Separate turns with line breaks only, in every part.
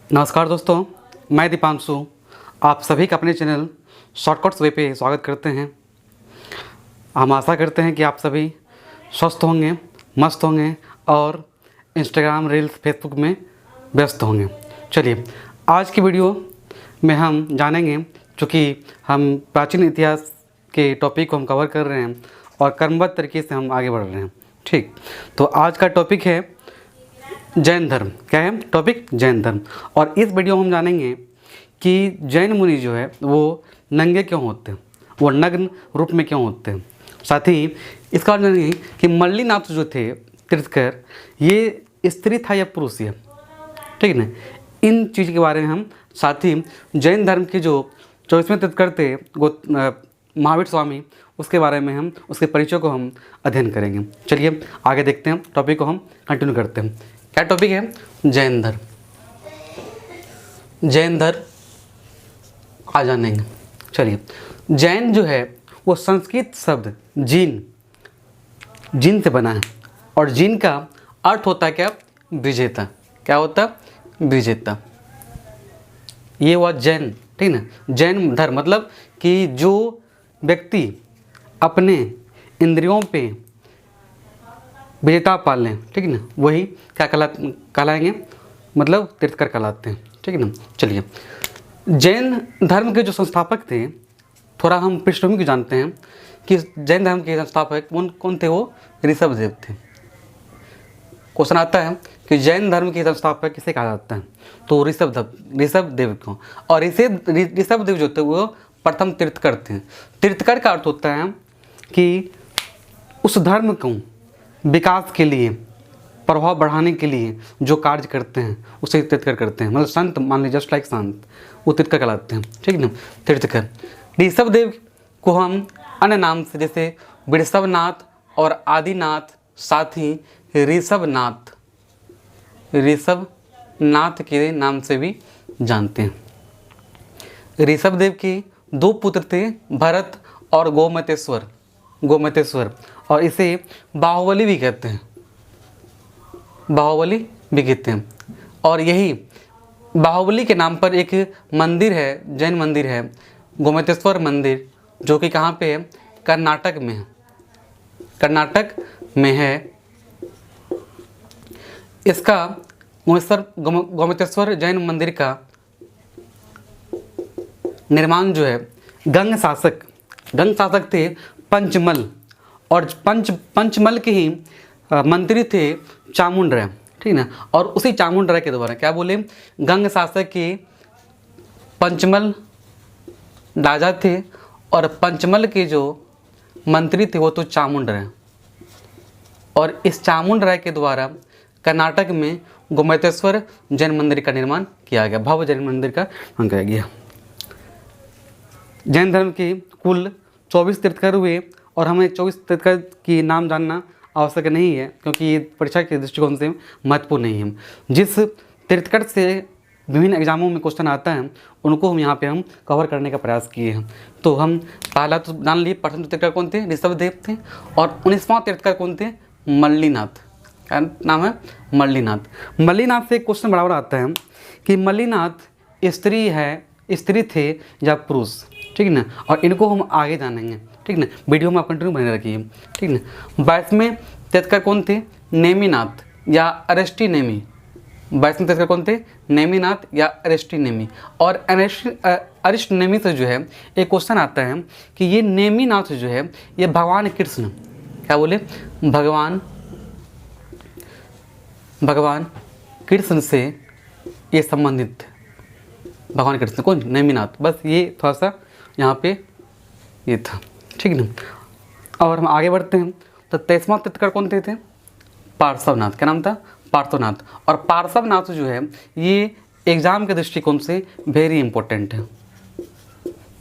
नमस्कार दोस्तों, मैं दीपांशु आप सभी का अपने चैनल शॉर्टकट्स वे पे स्वागत करते हैं। हम आशा करते हैं कि आप सभी स्वस्थ होंगे, मस्त होंगे और इंस्टाग्राम, रील्स, फेसबुक में व्यस्त होंगे। चलिए, आज की वीडियो में हम जानेंगे, चूँकि हम प्राचीन इतिहास के टॉपिक को हम कवर कर रहे हैं और क्रमबद्ध तरीके से हम आगे बढ़ रहे हैं। ठीक, तो आज का टॉपिक है जैन धर्म। क्या है टॉपिक? जैन धर्म। और इस वीडियो में हम जानेंगे कि जैन मुनि जो है वो नंगे क्यों होते हैं, वो नग्न रूप में क्यों होते हैं। साथ ही इसका और जानेंगे कि मल्लीनाथ जो थे तीर्थकर, ये स्त्री था या पुरुष है। ठीक है ना, इन चीज़ के बारे में हम, साथ ही जैन धर्म के जो 24वें तीर्थकर थे महावीर स्वामी, उसके बारे में हम, उसके परिचय को हम अध्ययन करेंगे। चलिए आगे देखते हैं, टॉपिक को हम कंटिन्यू करते हैं। क्या टॉपिक है? जैन धर्म। जैन धर्म आ जानेंगे। चलिए, जैन जो है वो संस्कृत शब्द जीन से बना है और जीन का अर्थ होता है क्या? विजेता। क्या होता? विजेता। ये हुआ जैन। ठीक ना, जैन धर्म मतलब कि जो व्यक्ति अपने इंद्रियों पे विजेता पाल लें, ठीक है ना, वही क्या कहलाएंगे? मतलब तीर्थकर कहलाते हैं। ठीक है ना। चलिए, जैन धर्म के जो संस्थापक थे, थोड़ा हम पृष्ठभूमि को जानते हैं कि जैन धर्म के संस्थापक कौन थे? वो ऋषभदेव थे। क्वेश्चन आता है कि जैन धर्म के संस्थापक किसे कहा जाता है? तो ऋषभदेव को। और ऋषभदेव जो थे वो प्रथम तीर्थकर थे। तीर्थकर का अर्थ होता है कि उस धर्म को विकास के लिए, प्रभाव बढ़ाने के लिए जो कार्य करते हैं उसे तीर्थकर करते हैं। मतलब संत, मान लीजिए जस्ट लाइक संत, वो तीर्थकर कहलाते हैं। ठीक है ना, तीर्थकर। ऋषभदेव को हम अन्य नाम से, जैसे वृषभनाथ और आदिनाथ, साथ ही ऋषभनाथ के नाम से भी जानते हैं। ऋषभदेव के दो पुत्र थे, भरत और गोमतेश्वर, और इसे बाहुबली भी कहते हैं। और यही बाहुबली के नाम पर एक मंदिर है, जैन मंदिर है, गोमतेश्वर मंदिर, जो कि कहाँ पे है? कर्नाटक में है। इसका गोमतेश्वर जैन मंदिर का निर्माण जो है गंग शासक थे पंचमल, और पंचमल के ही मंत्री थे चामुंडराय। ठीक ना, और उसी चामुंडराय के द्वारा, क्या बोले, गंग शासक के पंचमल राजा थे और पंचमल के जो मंत्री थे वो तो चामुंडराय, और इस चामुंडराय के द्वारा कर्नाटक में गोमतेश्वर जैन मंदिर का निर्माण किया गया, भव्य जैन मंदिर का निर्माण किया गया। जैन धर्म के कुल 24 तीर्थकर हुए और हमें 24 तीर्थकर की नाम जानना आवश्यक नहीं है, क्योंकि ये परीक्षा के दृष्टिकोण से महत्वपूर्ण नहीं है। जिस तीर्थकर से विभिन्न एग्जामों में क्वेश्चन आता है उनको हम यहाँ पे हम कवर करने का प्रयास किए हैं। तो हम पहला तो जान लिए, प्रथम तीर्थकर कौन थे? ऋषभदेव थे। और 19वां तीर्थकर कौन थे? मल्लीनाथ। क्या नाम है? मल्लीनाथ से एक क्वेश्चन बराबर आता है कि मल्लीनाथ स्त्री थे या पुरुष। ठीक है ना, और इनको हम आगे जानेंगे। ठीक ना, वीडियो में आप कंटिन्यू बने रखिए। ठीक ना। 22वें तीर्थकर कौन थे? नेमिनाथ या अरिष्टनेमी। 22वें तीर्थकर कौन थे? नेमिनाथ या अरिष्टनेमी। और अरिष्टनेमी से जो है एक क्वेश्चन आता है कि ये नेमिनाथ जो है ये भगवान कृष्ण, क्या बोले, भगवान कृष्ण से ये संबंधित थे। भगवान कृष्ण कौन? नेमिनाथ। बस ये थोड़ा सा यहाँ पे ये था। ठीक है ना, और हम आगे बढ़ते हैं। तो 23वां तीर्थकर कौन थे? पार्श्वनाथ। क्या नाम था? पार्श्वनाथ। और पार्श्वनाथ जो है ये एग्जाम के दृष्टिकोण से वेरी इंपॉर्टेंट है।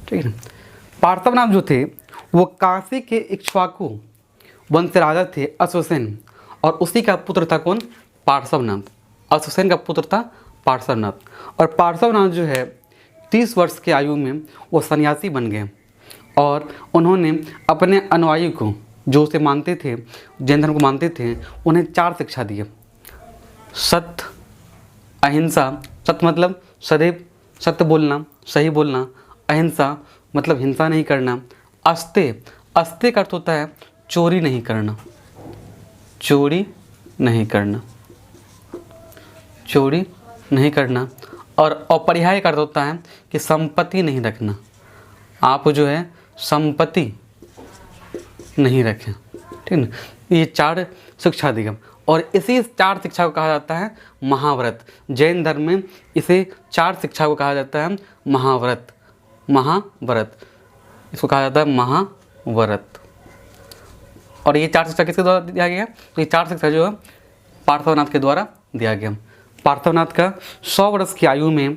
ठीक है ना, पार्श्वनाथ जो थे वो काशी के इक्ष्वाकु वंश से राजा थे अश्वसेन, और उसी का पुत्र था कौन? पार्श्वनाथ। अश्वसेन का पुत्र था पार्श्वनाथ। और पार्श्वनाथ जो है 30 वर्ष की आयु में वो सन्यासी बन गए और उन्होंने अपने अनुयायी को, जो उसे मानते थे, जैन धर्म को मानते थे, उन्हें 4 शिक्षा दी: सत्य, अहिंसा, सत्य मतलब सदैव सत्य बोलना, सही बोलना। अहिंसा मतलब हिंसा नहीं करना। अस्तेय, अस्तेय का अर्थ होता है चोरी नहीं करना, चोरी नहीं करना, चोरी नहीं करना। और अपरिहार्य का अर्थ होता है कि संपत्ति नहीं रखना, आप जो है संपत्ति नहीं रखें, ठीक है ना। ये 4 शिक्षा अधिगम, और इसी 4 शिक्षा को कहा जाता है महाव्रत। जैन धर्म में इसे 4 शिक्षा को कहा जाता है महाव्रत, महाव्रत, इसको कहा जाता है महाव्रत। और ये 4 शिक्षा किसके द्वारा दिया गया? तो ये 4 शिक्षा जो है पार्थवनाथ के द्वारा दिया गया। पार्थवनाथ का 100 वर्ष की आयु में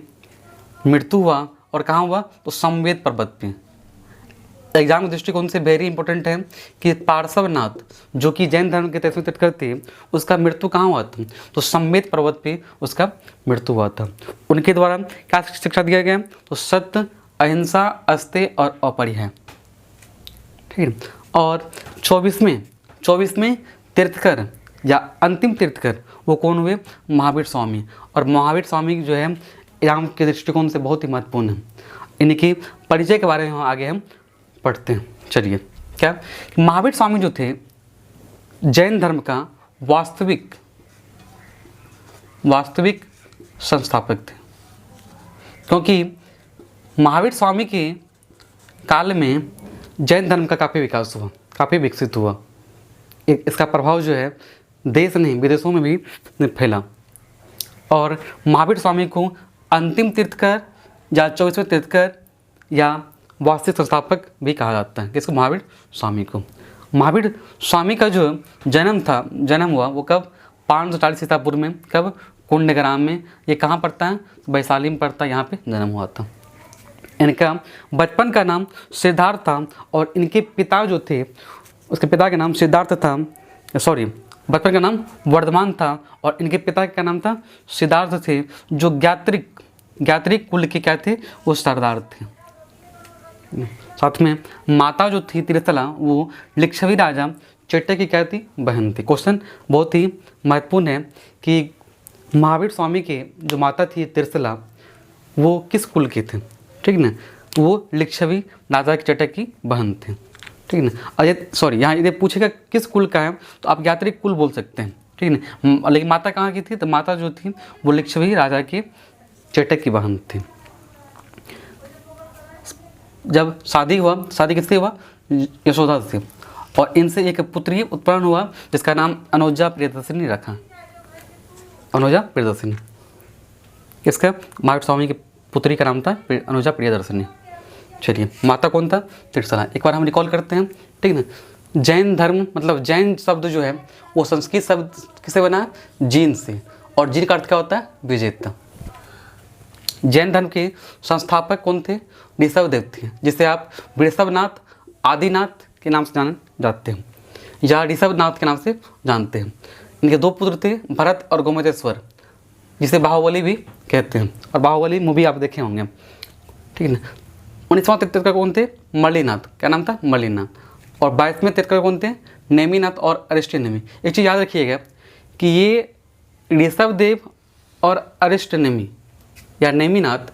मृत्यु हुआ, और कहाँ हुआ? तो समवेत पर्वत पे। एग्जाम के दृष्टिकोण से वेरी इंपॉर्टेंट है कि पार्श्वनाथ जो कि जैन धर्म के 23वें तीर्थंकर थे, उसका मृत्यु कहाँ हुआ था? तो समवेत पर्वत पे उसका मृत्यु हुआ था। उनके द्वारा क्या शिक्षा दिया गया? तो सत्य, अहिंसा, अस्तेय और अपरिहार्य, ठीक है। और 24वें तीर्थकर या अंतिम तीर्थकर वो कौन हुए? महावीर स्वामी। और महावीर स्वामी जो है एग्जाम के दृष्टिकोण से बहुत ही महत्वपूर्ण है। इनके परिचय के बारे में आगे हम पढ़ते हैं। चलिए, क्या महावीर स्वामी जो थे जैन धर्म का वास्तविक संस्थापक थे, क्योंकि महावीर स्वामी के काल में जैन धर्म का काफ़ी विकास हुआ, काफ़ी विकसित हुआ। इसका प्रभाव जो है देश नहीं विदेशों में भी फैला। और महावीर स्वामी को अंतिम तीर्थकर या 24वें तीर्थकर या वास्तविक संस्थापक भी कहा जाता है। किसको? महावीर स्वामी को। महावीर स्वामी का जो जन्म हुआ वो कब? 540 ईसा पूर्व में। कब? कुंडग्राम में। ये कहाँ पड़ता है? वैशाली में पड़ता है, यहाँ पे जन्म हुआ था। इनका बचपन का नाम सिद्धार्थ था, और इनके पिता जो थे उसके पिता का नाम सिद्धार्थ था, बचपन का नाम वर्धमान था, और इनके पिता का नाम था सिद्धार्थ थे, जो ज्ञात्रिक कुल के क्या थे? वो सरदार थे। साथ में माता जो थी त्रिशला, वो लिच्छवी राजा चट्टे की क्या थी? बहन थी। क्वेश्चन बहुत ही महत्वपूर्ण है कि महावीर स्वामी के जो माता थी त्रिशला, वो किस कुल के थे? ठीक ना, वो लिच्छवी राजा के चट्टे की बहन थे, ठीक है ना। और यहाँ यदि पूछेगा किस कुल का है, तो आप ज्ञात्रिक कुल बोल सकते हैं, ठीक है ना। लेकिन माता कहाँ की थी? तो माता जो थी वो लिच्छवी राजा के चट्टे की बहन थी। जब शादी किससे हुआ? यशोदा से। और इनसे एक पुत्री उत्पन्न हुआ जिसका नाम अनुजा प्रियदर्शिनी रखा। अनुजा प्रियदर्शिनी किसका? महावीर स्वामी की पुत्री का नाम था अनुजा प्रियदर्शिनी। चलिए, माता कौन था? त्रिशला। एक बार हम रिकॉल करते हैं, ठीक है ना। जैन धर्म मतलब जैन शब्द जो है वो संस्कृत शब्द किससे बना है? जीन से। और जीन का अर्थ क्या होता है? विजेता। जैन धर्म के संस्थापक कौन थे? ऋषभदेव थे, जिसे आप वृषभनाथ, आदिनाथ के नाम से जाने जाते हैं, या ऋषभनाथ के नाम से जानते हैं। इनके 2 पुत्र थे, भरत और गोमतेश्वर, जिसे बाहुबली भी कहते हैं। और बाहुबली मूवी आप देखे होंगे, ठीक है ना। 19वां तीर्थंकर कौन थे? मल्लिनाथ। क्या नाम था? मल्लिनाथ। और 22वें तीर्थंकर कौन थे? नेमिनाथ और अरिष्टनेमि। एक चीज़ याद रखिएगा कि ये ऋषभदेव और अरिष्टनेमि या नेमिनाथ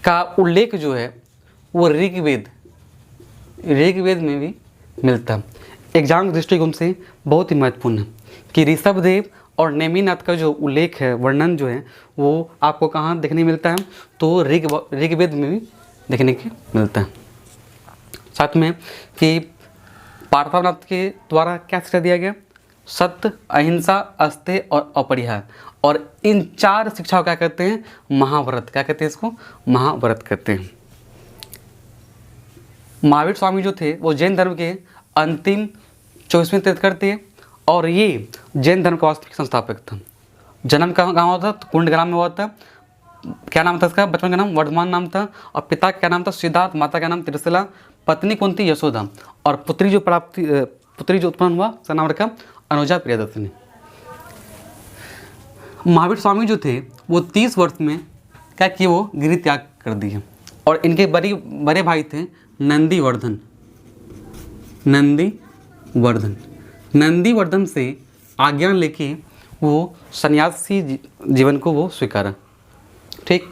का उल्लेख जो है वो ऋग्वेद में भी मिलता है। एग्जाम के दृष्टिकोण से बहुत ही महत्वपूर्ण है कि ऋषभदेव और नेमिनाथ का जो उल्लेख है, वर्णन जो है, वो आपको कहाँ देखने मिलता है? तो ऋग्वेद में भी देखने को मिलता है। साथ में कि पार्थवनाथ के द्वारा क्या शिक्षा दिया गया? सत्य, अहिंसा, अस्तेय और अपरिहार्य। और इन 4 शिक्षाओं क्या कहते हैं? महाव्रत। क्या कहते हैं इसको? महाव्रत कहते हैं। महावीर स्वामी जो थे वो जैन धर्म के अंतिम 24वें तीर्थंकर थे, और ये जैन धर्म का वास्तविक संस्थापक था। जन्म कहाँ हुआ था? तो कुंडग्राम में हुआ था। क्या नाम था इसका? बचपन का नाम वर्धमान नाम था, और पिता का नाम था सिद्धार्थ, माता का नाम त्रिशला, पत्नी कौन थी? यशोदा, और पुत्री जो उत्पन्न हुआ उसका नाम रखा अनुजा प्रियदर्शिनी। महावीर स्वामी जो थे वो 30 वर्ष में क्या किए? वो गिरि त्याग कर दिए। और इनके बड़े भाई थे नंदीवर्धन से आज्ञा लेके वो सन्यासी जीवन को वो स्वीकारा। ठीक।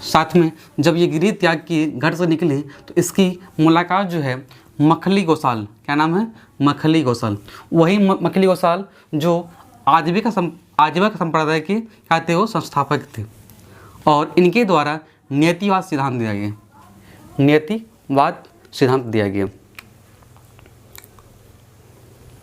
साथ में जब ये गिरी त्याग के घर से निकले तो इसकी मुलाकात जो है मखली गोसाल, क्या नाम है, मखली गोसाल, वही मखली गोसाल जो आजीविका संप्रदाय के क्या थे, वो संस्थापक थे। और इनके द्वारा नियतिवाद सिद्धांत दिया गया, नियतिवाद सिद्धांत दिया गया,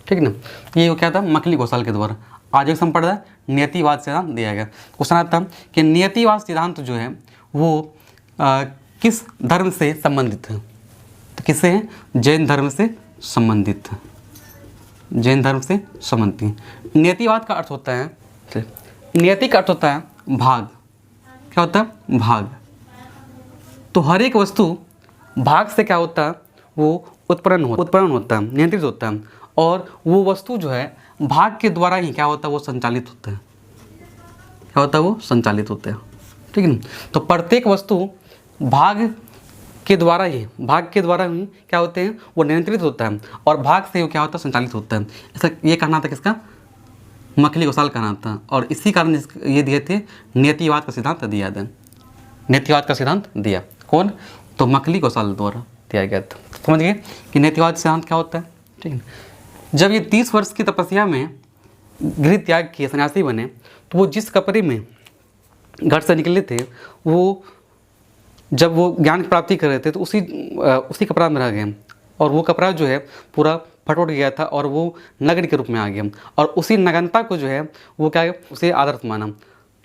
ठीक ना। ये क्या था, मखली गोसाल के द्वारा आजीविका संप्रदाय नियतिवाद सिद्धांत दिया गया। क्वेश्चन आता है कि नियतिवाद सिद्धांत जो है वो किस धर्म से संबंधित है, तो किससे है, जैन धर्म से संबंधित है, जैन धर्म से संबंधित है। नियतिवाद का अर्थ होता है, नियति का अर्थ होता है भाग, क्या होता है, भाग। तो हर एक वस्तु भाग से क्या होता है, वो उत्पन्न होता है, नियंत्रित होता है, और वो वस्तु जो है भाग के द्वारा ही क्या होता है, वो संचालित होता है, क्या होता है, वो संचालित होता है, ठीक है ना। तो प्रत्येक वस्तु भाग के द्वारा ही क्या होते हैं, वो नियंत्रित होता है, और भाग से वो क्या होता है, संचालित होता है। ऐसा ये कहना था किसका, मखली गोसाल कहना था, और इसी कारण ये दिए थे नियतिवाद का सिद्धांत दिया था, नियतिवाद का सिद्धांत दिया कौन, तो मखली गोसाल द्वारा दिया गया था। समझ गए कि नियतिवाद सिद्धांत क्या होता है, ठीक है। जब ये 30 वर्ष की तपस्या में गृह त्याग किए, सन्यासी बने, तो वो जिस कपड़े में घर से निकले थे, वो जब वो ज्ञान की प्राप्ति कर रहे थे तो उसी कपड़ा में रह गए, और वो कपड़ा जो है पूरा फट उठ गया था, और वो नग्न के रूप में आ गया, और उसी नग्नता को जो है वो क्या है, उसे आदर्श माना,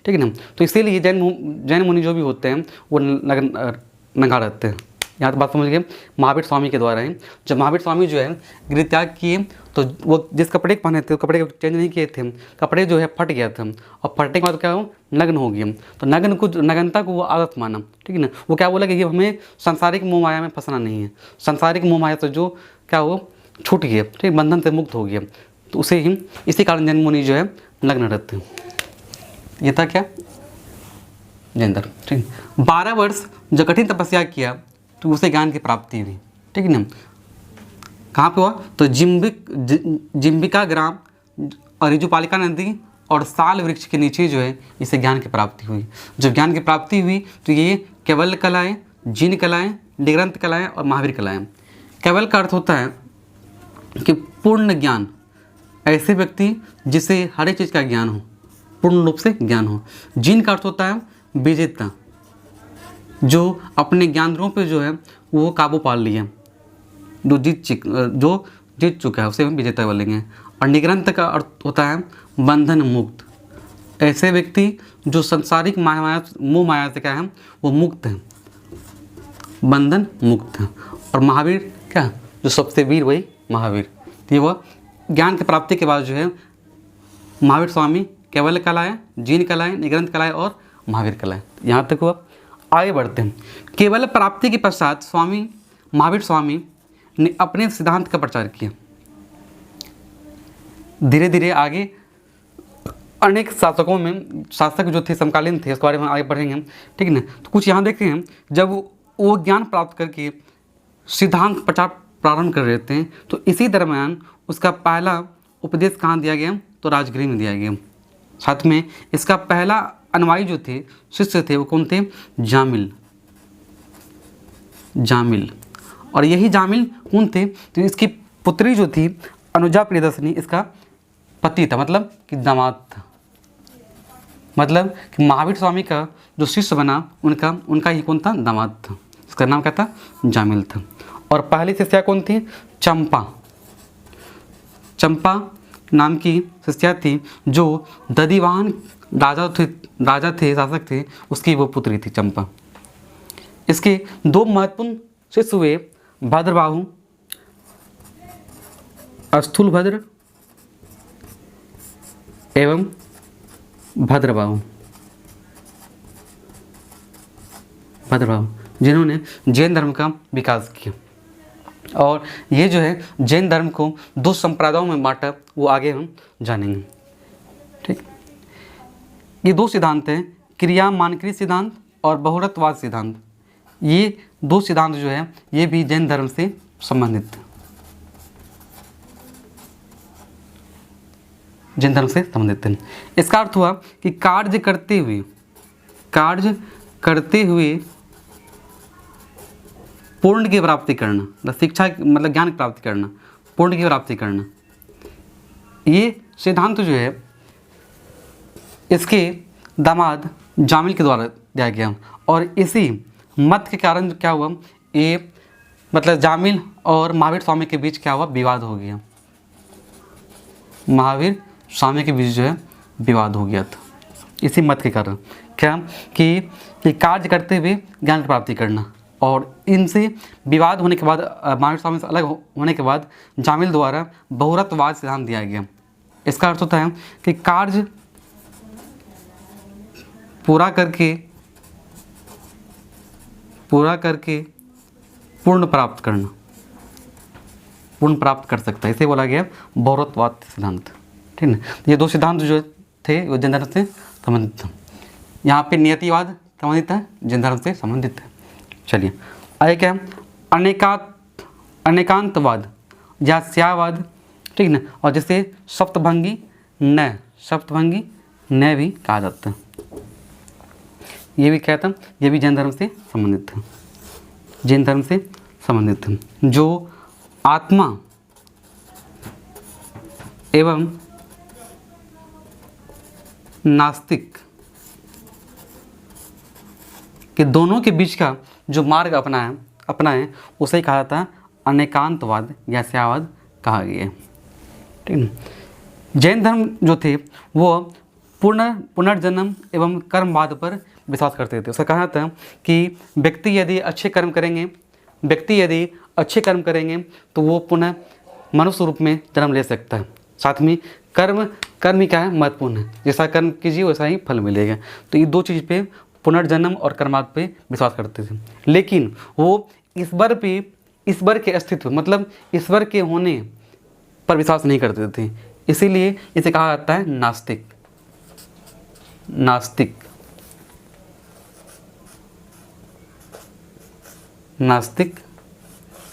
ठीक है ना। तो इसीलिए जैन मुनि जो भी होते हैं वो नंगा रहते हैं। यहाँ तो बात समझ गए, महावीर स्वामी के द्वारा है। जब महावीर स्वामी जो है गृह त्याग किए तो वो जिस कपड़े के पहने थे, कपड़े को चेंज नहीं किए थे, कपड़े जो है फट गया था, और फटने के बाद क्या हो, नग्न हो गया। तो नग्नता को वो आदत माना, ठीक है ना। वो क्या बोला कि ये हमें सांसारिक मोह माया में फंसना नहीं है, सांसारिक मोह माया से जो क्या हो, छूट गया, ठीक, बंधन से मुक्त हो गया। तो उसे ही इसी कारण जैन मुनि जो है नग्न रहते हैं। ये था क्या, जैन धर्म, ठीक। 12 वर्ष जो कठिन तपस्या किया तो उसे ज्ञान की प्राप्ति हुई, ठीक है ना। कहाँ पे हुआ, तो जिम्बिका ग्राम और रिजुपालिका नदी और साल वृक्ष के नीचे जो है इसे ज्ञान की प्राप्ति हुई। जब ज्ञान की प्राप्ति हुई तो ये केवल कलाएँ, जिन कलाएँ, निग्रंथ कलाएँ और महावीर कलाएँ। केवल का अर्थ होता है कि पूर्ण ज्ञान, ऐसे व्यक्ति जिसे हर एक चीज़ का ज्ञान हो, पूर्ण रूप से ज्ञान हो। जिन का अर्थ होता है विजेता, जो अपने ज्ञान पे जो है वो काबू पा लिया, जो जीत चुका है उसे हम विजेता बोलेंगे। और निग्रंथ का अर्थ होता है बंधन मुक्त, ऐसे व्यक्ति जो संसारिक मोह माया से क्या है, वो मुक्त है, बंधन मुक्त है। और महावीर क्या, जो सबसे वीर वही महावीर। ये वह ज्ञान की प्राप्ति के बाद जो है महावीर स्वामी केवल कलाएँ, जीन कलाएँ, निग्रंथ कलाएँ और महावीर कलाएँ, यहाँ तक हुआ। आगे बढ़ते हैं। केवल प्राप्ति के पश्चात महावीर स्वामी ने अपने सिद्धांत का प्रचार किया। धीरे धीरे आगे अनेक शासक जो थे समकालीन थे, इसके बारे में आगे पढ़ेंगे, ठीक है ना। तो कुछ यहाँ देखते हैं, जब वो ज्ञान प्राप्त करके सिद्धांत प्रचार प्रारंभ कर रहे थे तो इसी दरम्यान उसका पहला उपदेश कहाँ दिया गया, तो राजगृह में दिया गया। साथ में इसका पहला अनुयायी जो थे, शिष्य थे, वो कौन थे, जामिल। और यही जामिल कौन थे, तो इसकी पुत्री जो थी अनुजा प्रियदर्शनी इसका पति था, मतलब कि दामाद था। मतलब कि महावीर स्वामी का जो शिष्य बना उनका ही कौन था, दामाद था। इसका नाम क्या था, जामिल था। और पहली शिष्या कौन थी, चंपा नाम की शिष्या थी, जो दधिवाहन राजा थे, शासक थे, उसकी वो पुत्री थी चंपा। इसके 2 महत्वपूर्ण शिष्य हुए, भद्रबाहु, स्थूलभद्र एवं भद्रबाहु, जिन्होंने जैन धर्म का विकास किया। और ये जो है जैन धर्म को 2 संप्रदायों में बांटा, वो आगे हम जानेंगे, ठीक। ये 2 सिद्धांत हैं, क्रिया मानकृत सिद्धांत और बहुरत्ववाद सिद्धांत। ये 2 सिद्धांत जो है ये भी जैन धर्म से संबंधित है, जैन धर्म से संबंधित है। इसका अर्थ हुआ कि कार्य करते हुए पूर्ण की प्राप्ति करना, मतलब शिक्षा मतलब ज्ञान की प्राप्ति करना, पूर्ण की प्राप्ति करना। ये सिद्धांत जो है इसके दामाद जामिल के द्वारा दिया गया और इसी मत के कारण क्या हुआ, ये मतलब जामिल और महावीर स्वामी के बीच क्या हुआ, विवाद हो गया। महावीर स्वामी के बीच जो है विवाद हो गया था इसी मत के कारण। क्या कि कार्य करते हुए ज्ञान की प्राप्ति करना, और इनसे विवाद होने के बाद महावीर स्वामी से अलग होने के बाद जामिल द्वारा बहुरत्ववाद सिद्धांत दिया गया। इसका अर्थ होता है कि कार्य पूरा करके पूर्ण प्राप्त करना, पूर्ण प्राप्त कर सकता है, इसे बोला गया बहुरत्ववाद सिद्धांत। ठीक है, ये दो सिद्धांत जो थे वो जैन धर्म से संबंधित थे। यहाँ पे नियतिवाद संबंधित है, जैन धर्म से संबंधित है। चलिए आगे क्या है, अनेकांतवाद या स्यावाद, ठीक ना, और जिसे सप्तभंगी न भी कहा जाता है। ये भी क्या था, ये भी जैन धर्म से संबंधित है, जैन धर्म से संबंधित है, जो आत्मा एवं नास्तिक के दोनों के बीच का जो मार्ग अपनाएं उसे ही कहा जाता है अनेकांतवाद या स्यावाद कहा गया है। ठीक है, जैन धर्म जो थे वो पुनर्जन्म एवं कर्मवाद पर विश्वास करते थे। उसका कहा था कि व्यक्ति यदि अच्छे कर्म करेंगे तो वो पुनः मनुष्य रूप में जन्म ले सकता है। साथ में कर्म ही क्या है, महत्वपूर्ण है, जैसा कर्म कीजिए वैसा ही फल मिलेगा। तो ये दो चीज़ पे, पुनर्जन्म और कर्मवाद पे विश्वास करते थे। लेकिन वो ईश्वर के अस्तित्व मतलब ईश्वर के होने पर विश्वास नहीं करते थे, इसीलिए इसे कहा जाता है नास्तिक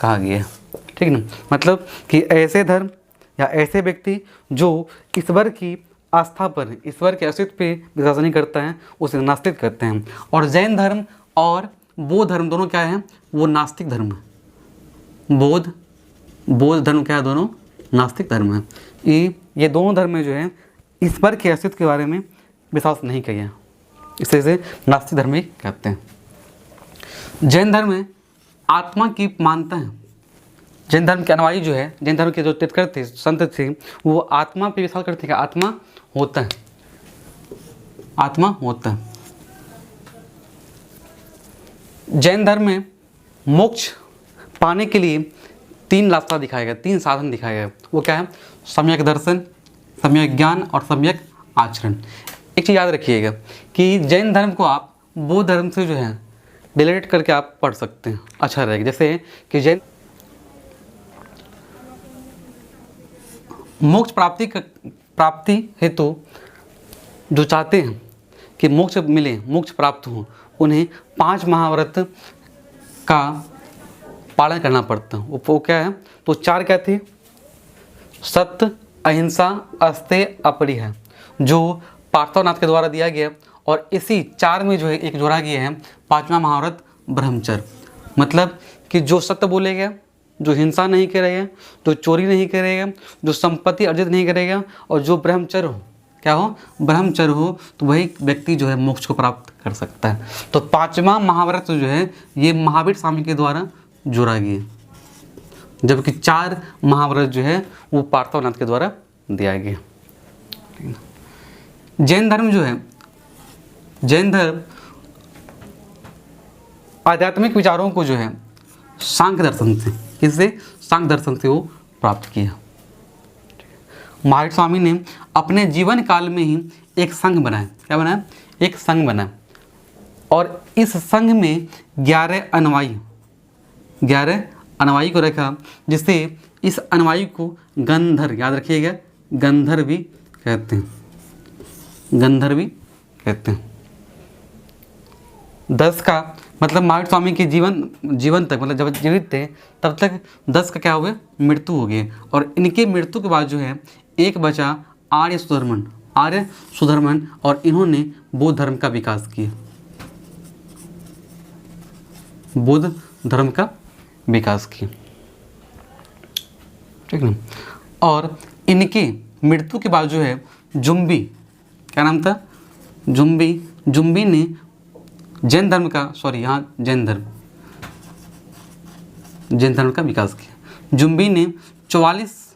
कहा गया। ठीक ना, मतलब कि ऐसे धर्म या ऐसे व्यक्ति जो ईश्वर की आस्था पर, ईश्वर के अस्तित्व पे विश्वास नहीं करता है, उसे नास्तिक कहते हैं। और जैन धर्म और बौद्ध धर्म दोनों क्या हैं, वो नास्तिक धर्म है। बौद्ध धर्म क्या है, दोनों नास्तिक धर्म है। ये दोनों धर्म में जो है ईश्वर के अस्तित्व के बारे में विश्वास नहीं किया, इसे नास्तिक धर्म ही कहते हैं। जैन धर्म में आत्मा की मानता है। जैन धर्म के अनुयायी जो है, जैन धर्म के जो तीर्थकर थे, संत थे, वो आत्मा पे विश्वास करते हैं कि आत्मा होता है। जैन धर्म में मोक्ष पाने के लिए 3 रास्ता दिखाया गया, 3 साधन दिखाया गया। वो क्या है, सम्यक दर्शन, सम्यक ज्ञान और सम्यक आचरण। एक चीज़ याद रखिएगा कि जैन धर्म को आप बौद्ध धर्म से जो है रिलेट करके आप पढ़ सकते हैं, अच्छा रहेगा। जैसे कि जैन मोक्ष प्राप्ति हेतु जो चाहते हैं कि मोक्ष मिले, मोक्ष प्राप्त हो, उन्हें 5 महाव्रत का पालन करना पड़ता है। वो क्या है, तो 4 क्या थे, सत्य, अहिंसा, अस्तेय, अपरिग्रह, जो पार्थवनाथ के द्वारा दिया गया। और इसी 4 में जो है एक जोड़ा गया है 5वां महाव्रत ब्रह्मचर्य। मतलब कि जो सत्य बोलेगा, जो हिंसा नहीं करेगा, जो चोरी नहीं करेगा, जो संपत्ति अर्जित नहीं करेगा, और जो ब्रह्मचर्य हो, क्या हो, ब्रह्मचर्य हो, तो वही व्यक्ति जो है मोक्ष को प्राप्त कर सकता है। तो 5वां महाव्रत जो है ये महावीर स्वामी के द्वारा जोड़ा गया, जबकि 4 महाव्रत जो है वो पार्थवनाथ के द्वारा दिया गया। जैन धर्म जो है, जैन धर्म आध्यात्मिक विचारों को जो है सांख्य दर्शन से, इससे सांख्य दर्शन से वो प्राप्त किया। महावीर स्वामी ने अपने जीवन काल में ही एक संघ बनाया। क्या बनाया, एक संघ बनाया, और इस संघ में 11 अनुयायी को रखा, जिससे इस अनुयायी को गंधर, याद रखिएगा, गंधर भी कहते हैं। 10 का मतलब महावीर स्वामी के जीवन तक, मतलब जब जीवित थे तब तक 10 का क्या हुए, मृत्यु हो गई। और इनके मृत्यु के बाद जो है एक बचा आर्य सुधर्मन, और इन्होंने बौद्ध धर्म का विकास किया। बौद्ध धर्म का विकास किया, ठीक ना। और इनकी मृत्यु के बाद जो है जुम्बी, क्या नाम था, जुम्बी ने जैन धर्म का, जैन धर्म का विकास किया। जुम्बी ने 44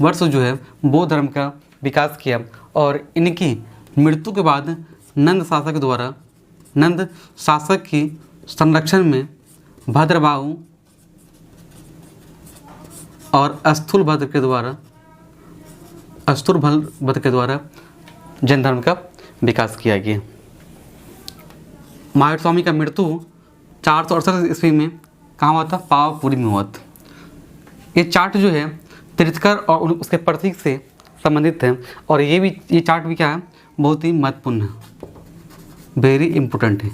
वर्ष जो है बौद्ध धर्म का विकास किया। और इनकी मृत्यु के बाद नंद शासक की संरक्षण में भद्रबाहु और स्थूलभद्र के द्वारा जैन धर्म का विकास किया गया। महावीर स्वामी का मृत्यु 468 ईस्वी में कहाँ हुआ था, पावापुरी में हुआ था। ये चार्ट जो है तीर्थंकर और उसके प्रतीक से संबंधित है। और ये चार्ट भी क्या है, बहुत ही महत्वपूर्ण है, वेरी इंपॉर्टेंट है।